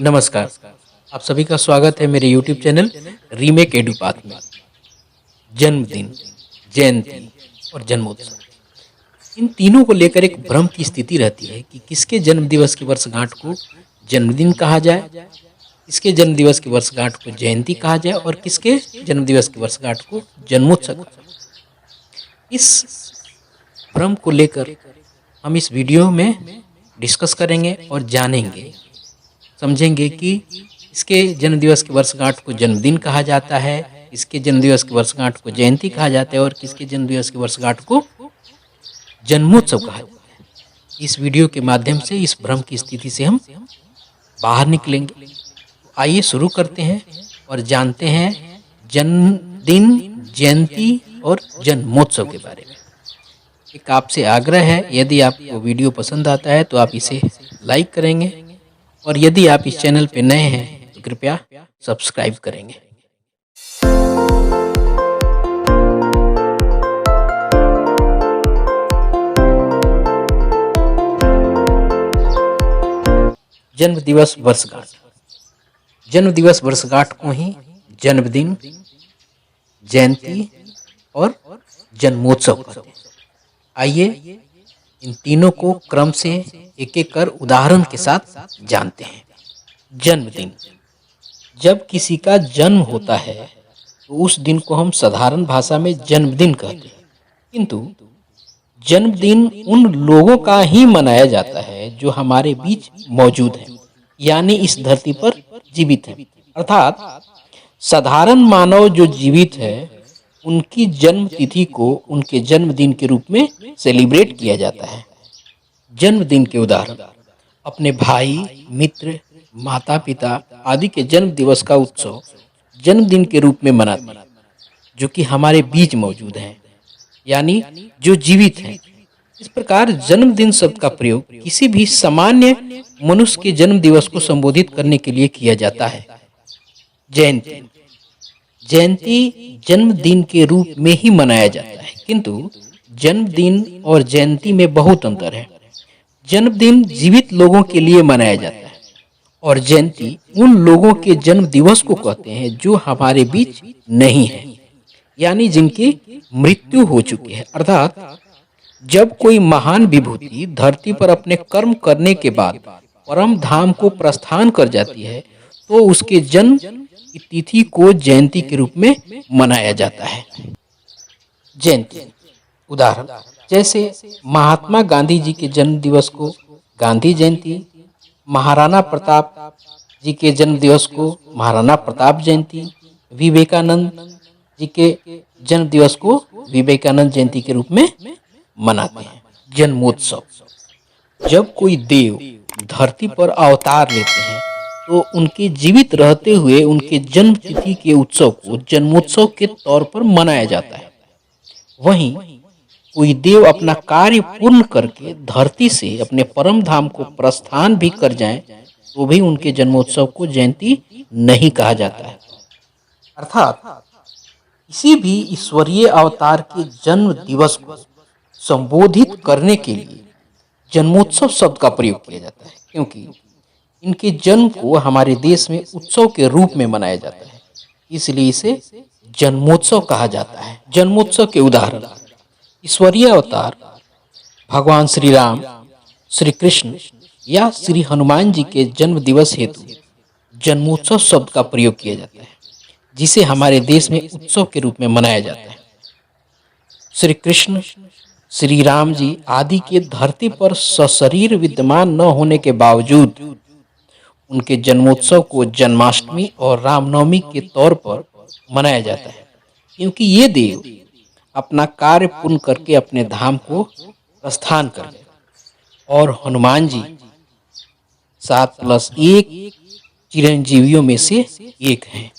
नमस्कार। आप सभी का स्वागत है मेरे YouTube चैनल रीमेक एडुपाथ में। जन्मदिन, जयंती और जन्मोत्सव, इन तीनों को लेकर एक भ्रम की स्थिति रहती है कि किसके जन्म दिवस की वर्षगांठ को जन्मदिन कहा जाए, किसके जन्म दिवस की वर्षगांठ को जयंती कहा जाए और किसके जन्म दिवस की वर्षगांठ को जन्मोत्सव कहा जाए। इस भ्रम को लेकर हम इस वीडियो में डिस्कस करेंगे और जानेंगे, समझेंगे कि इसके जन्मदिवस की वर्षगांठ को जन्मदिन कहा जाता है, इसके जन्मदिवस की वर्षगांठ को जयंती कहा जाता है और किसके जन्मदिवस की वर्षगांठ को जन्मोत्सव कहा जाता है। इस वीडियो के माध्यम से इस भ्रम की स्थिति से हम बाहर निकलेंगे। तो आइए शुरू करते हैं और जानते हैं जन्मदिन, जयंती और जन्मोत्सव के बारे में। एक आपसे आग्रह है, यदि आपको वीडियो पसंद आता है तो आप इसे लाइक करेंगे और यदि आप इस चैनल पे नए हैं तो कृपया सब्सक्राइब करेंगे। जन्म दिवस वर्षगांठ। जन्म दिवस वर्षगांठ को ही जन्मदिन, जयंती और जन्मोत्सव कहते हैं। आइए इन तीनों को क्रम से एक एक कर उदाहरण के साथ जानते हैं। जन्मदिन, जब किसी का जन्म होता है तो उस दिन को हम साधारण भाषा में जन्मदिन कहते हैं, किंतु जन्मदिन उन लोगों का ही मनाया जाता है जो हमारे बीच मौजूद हैं, यानी इस धरती पर जीवित हैं। अर्थात साधारण मानव जो जीवित है उनकी जन्म तिथि को उनके जन्मदिन के रूप में सेलिब्रेट किया जाता है। जन्मदिन के उदाहरण: अपने भाई, मित्र, माता पिता आदि के जन्म दिवस का उत्सव जन्मदिन के रूप में मनाते हैं, जो कि हमारे बीच मौजूद हैं, यानी जो जीवित हैं। इस प्रकार जन्मदिन शब्द का प्रयोग किसी भी सामान्य मनुष्य के जन्म दिवस को संबोधित करने के लिए किया जाता है। जयंती, जयंती जन्मदिन के रूप में ही मनाया जाता है, किंतु जन्मदिन और जयंती में बहुत अंतर है। जन्मदिन जीवित लोगों के लिए मनाया जाता है और जयंती उन लोगों के जन्म दिवस को कहते हैं जो हमारे बीच नहीं है, यानी जिनकी मृत्यु हो चुकी है। अर्थात जब कोई महान विभूति धरती पर अपने कर्म करने के बाद परम धाम को प्रस्थान कर जाती है तो उसके जन्म की तिथि को जयंती के रूप में मनाया जाता है। जयंती उदाहरण: जैसे महात्मा गांधी जी के जन्म दिवस को गांधी जयंती, महाराणा प्रताप जी के जन्म दिवस को महाराणा प्रताप जयंती, विवेकानंद जी के जन्म दिवस को विवेकानंद जयंती के रूप में मनाते हैं। जन्मोत्सव, जब कोई देव धरती पर अवतार लेते हैं तो उनके जीवित रहते हुए उनके जन्म तिथि के उत्सव को जन्मोत्सव के तौर पर मनाया जाता है। वहीं कोई देव अपना कार्य पूर्ण करके धरती से अपने परम धाम को प्रस्थान भी कर जाएं तो भी उनके जन्मोत्सव को जयंती नहीं कहा जाता है। अर्थात किसी भी ईश्वरीय अवतार के जन्म दिवस को संबोधित करने के लिए जन्मोत्सव शब्द का प्रयोग किया जाता है, क्योंकि इनके जन्म को हमारे देश में उत्सव के रूप में मनाया जाता है, इसलिए इसे जन्मोत्सव कहा जाता है। जन्मोत्सव के उदाहरण: ईश्वरीय अवतार भगवान श्री राम, श्री कृष्ण या श्री हनुमान जी के जन्म दिवस हेतु जन्मोत्सव शब्द का प्रयोग किया जाता है, जिसे हमारे देश में उत्सव के रूप में मनाया जाता है। श्री कृष्ण, श्री राम जी आदि के धरती पर सशरीर विद्यमान न होने के बावजूद उनके जन्मोत्सव को जन्माष्टमी और रामनवमी के तौर पर मनाया जाता है, क्योंकि ये देव अपना कार्य पूर्ण करके अपने धाम को प्रस्थान कर गए। और हनुमान जी 7+1 चिरंजीवियों में से एक हैं।